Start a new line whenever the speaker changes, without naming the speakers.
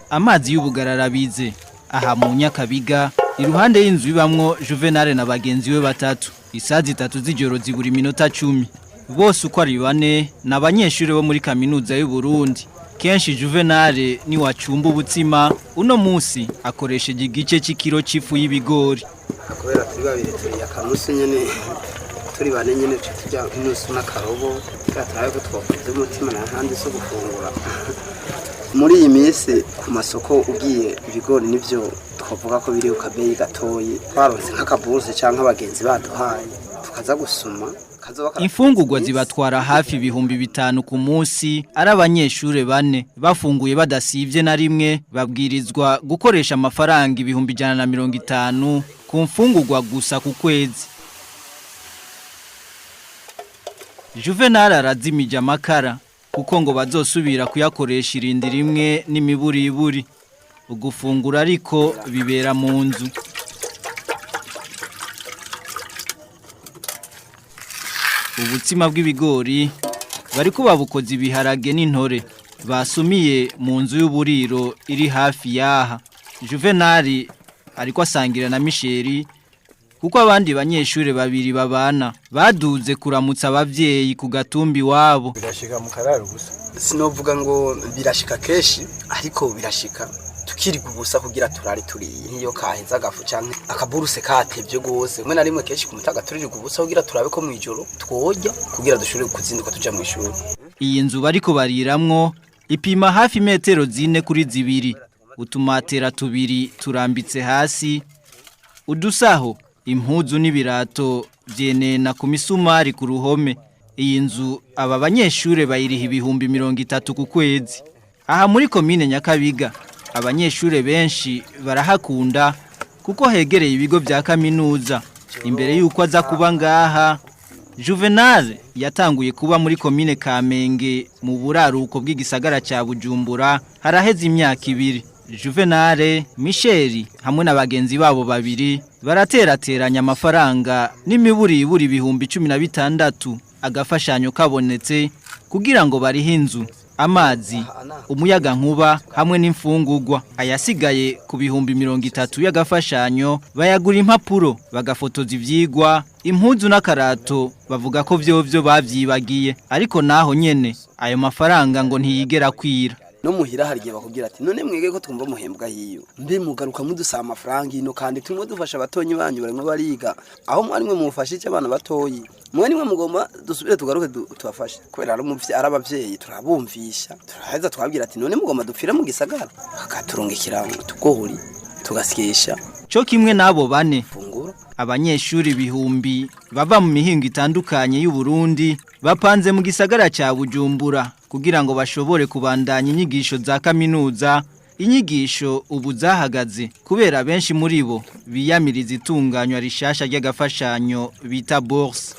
amazi y'ubugarara bize aha mu Nyakabiga iruhande y'inzu ibamwo Juvenal na bagenzi we batatu isazi 3 z'ijoro zibura iminota 10 bose uko ari bane n'abanyeshuri bo muri kaminuza y'u Burundi kenshi Juvenal ni wacumba ubutsima uno munsi akoresheje igice c'ikiro c'ifu y'ibigori
kubera turi babiri turi akamusi nyene turi bane nyene tujya inusu n'akarobo twataye ko twakoze umutima n'ahandi so gufungura muri iyi minsi ku masoko ugiye ibigori nivyo twavuga ko biri ukabeyi gatoyi twaronse nk'akaburuse canke abagenzi baduhaye tukaza gusuma
imfungurwa zibatwara hafi ibihumbi 5 ku munsi ari abanyeshure bane bafunguye badasivye na rimwe babwirizwa gukoresha amafaranga ibihumbi 150 ku mfungurwa gusa ku kwezi. Juvenal arazimije amakara kuko ngo bazosubira kuyakoresha irindi rimwe n'imiburiburi ugufungura ariko bibera mu nzu. Ubutsima bw'ibigori bari kubabukoza ibiharage n'intore basumiye mu nzu y'uburiro iri hafi yaha. Juvenal ariko asangira na Michel kuko abandi banyeshure babiri babana baduze kuramutsa abavyeyi ku gatumbi wabo.
Birashika mu kararo gusa sinovuga ngo birashika keshi ariko birashika tukiri gubusa kugira turari turiye iyo kaheza agafu canke akaburuse katevye gose mwe narimwe keshi kumutaga turiri gubusa kugira turabe ko mwijoro twoja kugira dushobore kuzinduka tuja mu ishuri.
Iyi nzu bariko bariramwo ipima hafi metero 4 kuri 2 utumatera tubiri turambitse hasi udusaho impuzu n'ibirato byenena ku misumari ku ruhome. Iyi nzu aba banyeshure bayiriha ibihumbi 30 ku kwezi. Aha muri komine Nyakabiga abanyeshure benshi barahakunda kuko hegereye ibigo vya kaminuza. Imbere yuko aza kuba ngaha Juvenal yatanguye kuba muri komine Kamenge mu buraruko bw'igisagara ca Bujumbura haraheze imyaka 2. Juvenal, Michel hamwe na bagenzi babo babiri baraterateranya amafaranga n'imiburiburi ibihumbi 16 agafashanyo kabonetse kugira ngo barihe inzu, amazi, umuyaga nkuba hamwe n'imfungurwa. Ayasigaye ku bihumbi 30 y'agafashanyo bayagura impapuro bagafotoza ivyigwa, impuzu n'akarato bavuga ko vyovyo bavyibagiye ariko naho nyene ayo mafaranga ngo ntiyigera kwira.
No muhira hariye bakubwira ati none mwege ko twumva muhembwa hiyo mbe mugaruka mudusaba amafaranga ino kandi tumwe dufasha abatonyi banyu barimo bariga aho mwarimwe mufashe icyo abana batoyi mwe nimwe mugomba dusubire tugaruke tubafashe kubera arabavyeyi turabumvisha turaheza twabwira ati none mugomba dupfira mu gisagara akaturungikira tugori tugasikisha
cyo kimwe nabo bane abanyeshuri bihumbi bava mu mihingo itandukanye y'u Burundi bapanze mu gisagara ca Bujumbura kugira ngo bashobore kubandanya inyigisho za kaminuza. Inyigisho ubu zahagaze kubera benshi muri bo biyamiriza itunganywa rishasha ry'agafashanyo bita bourse.